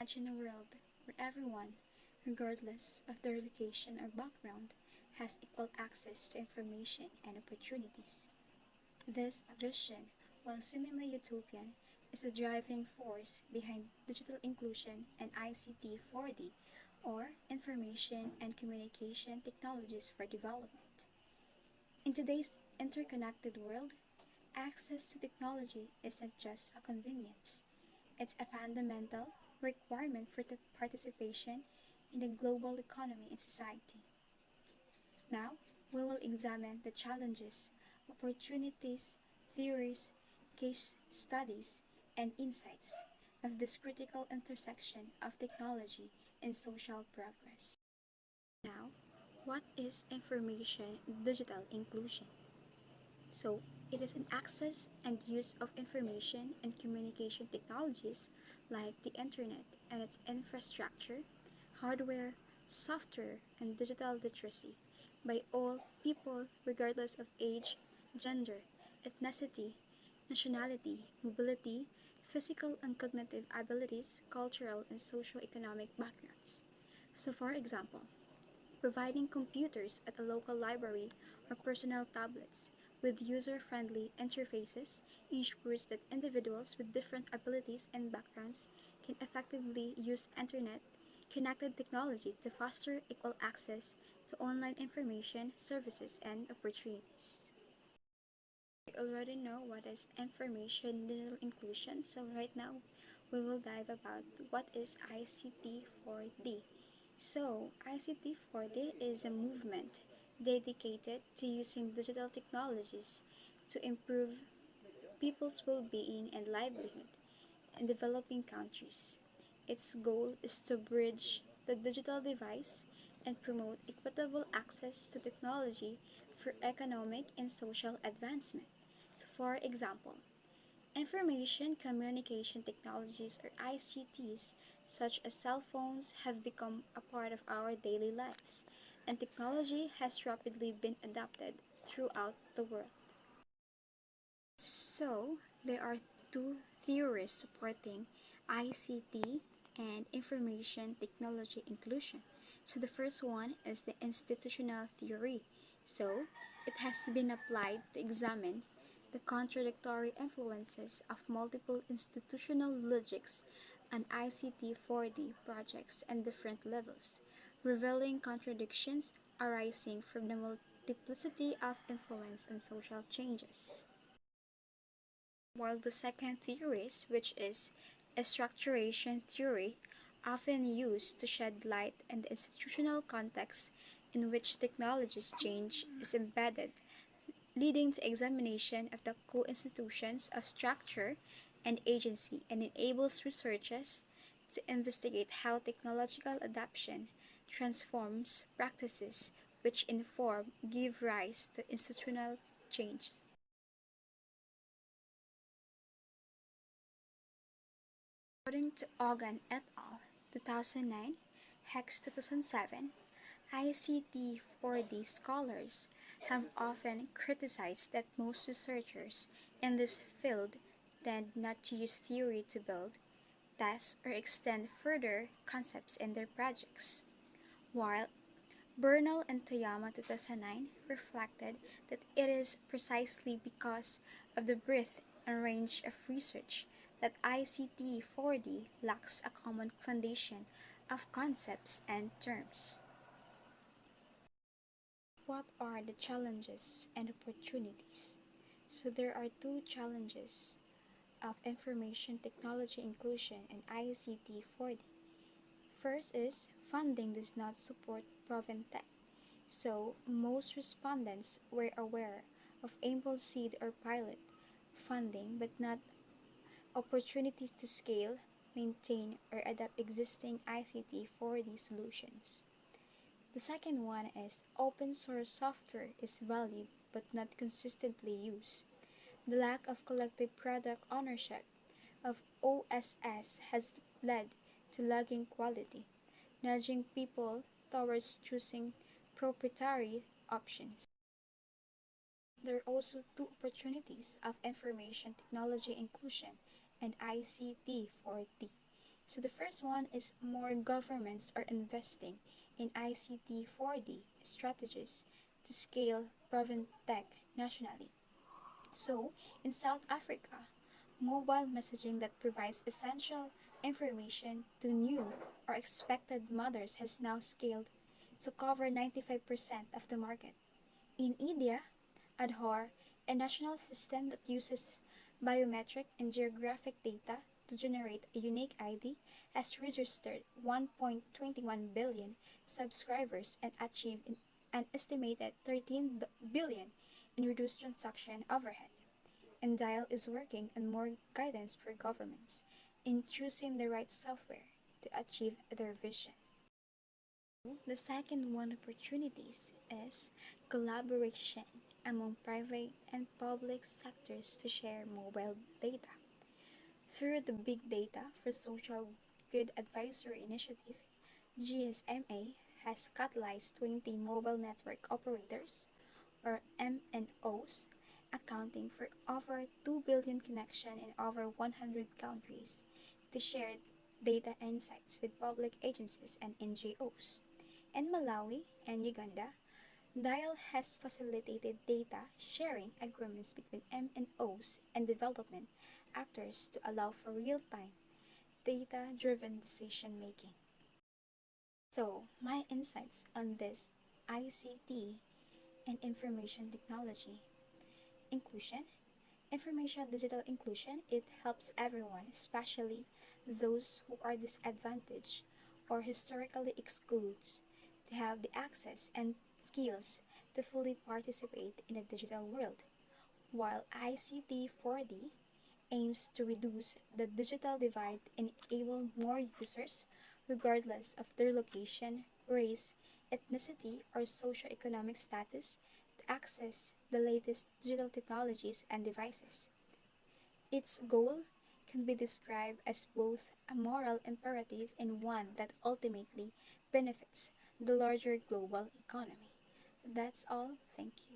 Imagine a world where everyone, regardless of their location or background, has equal access to information and opportunities. This vision, while seemingly utopian, is the driving force behind digital inclusion and ICT 4D, or Information and Communication Technologies for Development. In today's interconnected world, access to technology isn't just a convenience, it's a fundamental requirement for the participation in the global economy and society. Now, we will examine the challenges, opportunities, theories, case studies, and insights of this critical intersection of technology and social progress. Now, what is information digital inclusion? So, it is an access and use of information and communication technologies like the internet and its infrastructure, hardware, software, and digital literacy by all people regardless of age, gender, ethnicity, nationality, mobility, physical and cognitive abilities, cultural and socio-economic backgrounds. So, for example, providing computers at a local library or personal tablets with user-friendly interfaces ensures that individuals with different abilities and backgrounds can effectively use internet-connected technology to foster equal access to online information, services, and opportunities. We already know what is information digital inclusion, so right now we will dive about what is ICT 4D. So, ICT 4D is a movement dedicated to using digital technologies to improve people's well-being and livelihood in developing countries. Its goal is to bridge the digital device and promote equitable access to technology for economic and social advancement. So, for example, information communication technologies or ICTs, such as cell phones, have become a part of our daily lives, and technology has rapidly been adopted throughout the world. So, there are two theories supporting ICT and information technology inclusion. So, the first one is the institutional theory. So, it has been applied to examine the contradictory influences of multiple institutional logics and ICT 4D projects at different levels, revealing contradictions arising from the multiplicity of influence on social changes. While the second theory, which is a structuration theory, often used to shed light on the institutional context in which technologies change, is embedded, leading to examination of the co-institutions of structure and agency and enables researchers to investigate how technological adoption transforms practices which inform give rise to institutional change. According to Ogan et al. 2009, Hex 2007, ICT 4D scholars have often criticized that most researchers in this field tend not to use theory to build, test, or extend further concepts in their projects, while Bernal and Toyama 2009 reflected that it is precisely because of the breadth and range of research that ICT 4D lacks a common foundation of concepts and terms. What are the challenges and opportunities? So there are two challenges of information technology inclusion and ICT 4D. First is funding does not support proven tech. So most respondents were aware of Ample Seed or pilot funding but not opportunities to scale, maintain, or adapt existing ICT 4D solutions. The second one is open source software is valued but not consistently used. The lack of collective product ownership of OSS has led to lagging quality, nudging people towards choosing proprietary options. There are also two opportunities of information technology inclusion and ICT 4D. So the first one is more governments are investing in ICT 4D strategies to scale province tech nationally. So, in South Africa, mobile messaging that provides essential information to new or expected mothers has now scaled to cover 95% of the market. In India, Aadhaar, a national system that uses biometric and geographic data to generate a unique ID, has registered 1.21 billion subscribers and achieved an estimated 13 billion in reduced transaction overhead. And Dial is working on more guidance for governments in choosing the right software to achieve their vision. The second one opportunities is collaboration among private and public sectors to share mobile data. Through the Big Data for Social Good Advisory Initiative, GSMA has catalyzed 20 mobile network operators, or MNOs, accounting for over 2 billion connections in over 100 countries to share data insights with public agencies and NGOs. In Malawi and Uganda, Dial has facilitated data sharing agreements between MNOs and development actors to allow for real-time, data-driven decision making. So, my insights on this ICT and information technology inclusion. Information digital inclusion, it helps everyone, especially those who are disadvantaged or historically excluded, to have the access and skills to fully participate in the digital world, while ICT 4D aims to reduce the digital divide and enable more users, regardless of their location, race, ethnicity, or socioeconomic status, to access the latest digital technologies and devices. Its goal can be described as both a moral imperative and one that ultimately benefits the larger global economy. That's all. Thank you.